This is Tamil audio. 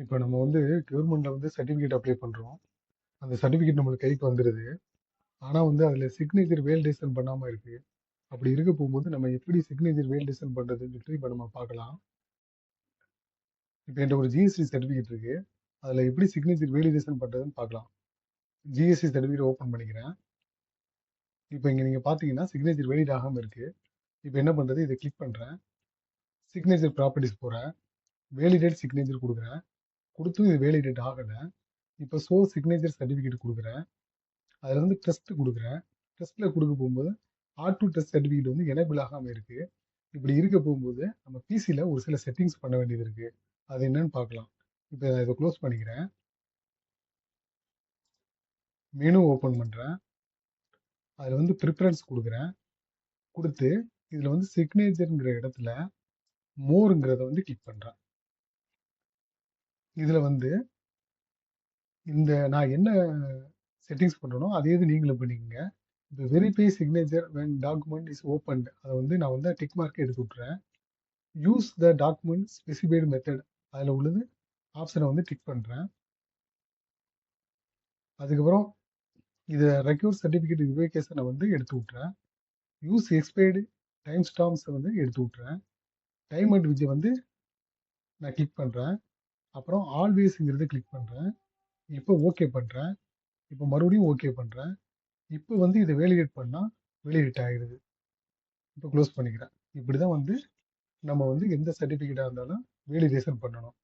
இப்போ நம்ம வந்து கவர்மெண்ட்ல வந்து சர்டிஃபிகேட் அப்ளை பண்றோம். அந்த சர்டிஃபிகேட் நம்மளுக்கு கைக்கு வந்துருது. ஆனா வந்து அதுல சிக்னேச்சர் வேலிடேஷன் பண்ணாம இருக்கு. அப்படி இருக்க போகும்போது நம்ம எப்படி சிக்னேச்சர் வேலிடேஷன் பண்றதுன்னு சொல்லிட்டு இப்ப நம்ம பார்க்கலாம். இப்போ என்கிட்ட ஒரு ஜிஎஸ்டி சர்டிஃபிகேட் இருக்கு. அதுல எப்படி சிக்னேச்சர் வேலிடேஷன் பண்றதுன்னு பார்க்கலாம். ஜிஎஸ்டி சர்டிஃபிகேட் ஓப்பன் பண்ணிக்கிறேன். இப்போ இங்க நீங்க பாத்தீங்கன்னா சிக்னேச்சர் வேலிட் ஆகாம இருக்கு. இப்போ என்ன பண்றது? இதை கிளிக் பண்றேன். சிக்னேச்சர் ப்ராப்பர்ட்டிஸ் போறேன். வேலிடேட் சிக்னேச்சர் கொடுக்குறேன். கொடுத்தும் இது வேலிடேட் ஆகல. இப்போ ஷோ சிக்னேச்சர் சர்டிஃபிகேட் கொடுக்குறேன். அதில் வந்து டெஸ்ட் கொடுக்குறேன். டெஸ்ட்டில் கொடுக்க போகும்போது ஆர்2 டெஸ்ட் சர்டிஃபிகேட் வந்து எனேபிள் ஆகாமல் இருக்குது. இப்படி இருக்க போகும்போது நம்ம பிசியில் ஒரு சில செட்டிங்ஸ் பண்ண வேண்டியது இருக்குது. அது என்னன்னு பார்க்கலாம். இப்போ நான் இதை க்ளோஸ் பண்ணிக்கிறேன். மெனு ஓப்பன் பண்ணுறேன். அதில் வந்து ப்ரிஃபரன்ஸ் கொடுக்குறேன். கொடுத்து இதில் வந்து சிக்னேச்சருங்கிற இடத்துல மோருங்கிறத வந்து கிளிக் பண்ணுறேன். இதில் வந்து இந்த நான் என்ன செட்டிங்ஸ் பண்ணுறனோ அதே இது நீங்களும் பண்ணிக்கோங்க. இப்போ verify signature when document is open அதை வந்து நான் வந்து டிக் மார்க் எடுத்து விட்றேன். Use the document specified method அதில் உள்ளது ஆப்ஷனை வந்து டிக் பண்ணுறேன். அதுக்கப்புறம் இதை ரெக்யூர் சர்டிஃபிகேட் வெரிஃபிகேஷனை வந்து எடுத்து விட்றேன். யூஸ் எக்ஸ்பைர்டு டைம் ஸ்டாம்ப்ஸை வந்து எடுத்து விட்றேன். டைம் அண்ட் விஜை வந்து நான் கிளிக் பண்ணுறேன். அப்புறம் ஆல்வேஸுங்கிறத கிளிக் பண்ணுறேன். இப்போ ஓகே பண்ணுறேன். இப்போ மறுபடியும் ஓகே பண்ணுறேன். இப்போ வந்து இதை வேலிடேட் பண்ணால் வேலிடேட் ஆகிடுது. இப்போ க்ளோஸ் பண்ணிக்கிறேன். இப்படி தான் வந்து நம்ம வந்து எந்த சர்டிஃபிகேட்டாக இருந்தாலும் வேலிடேஷன் பண்ணணும்.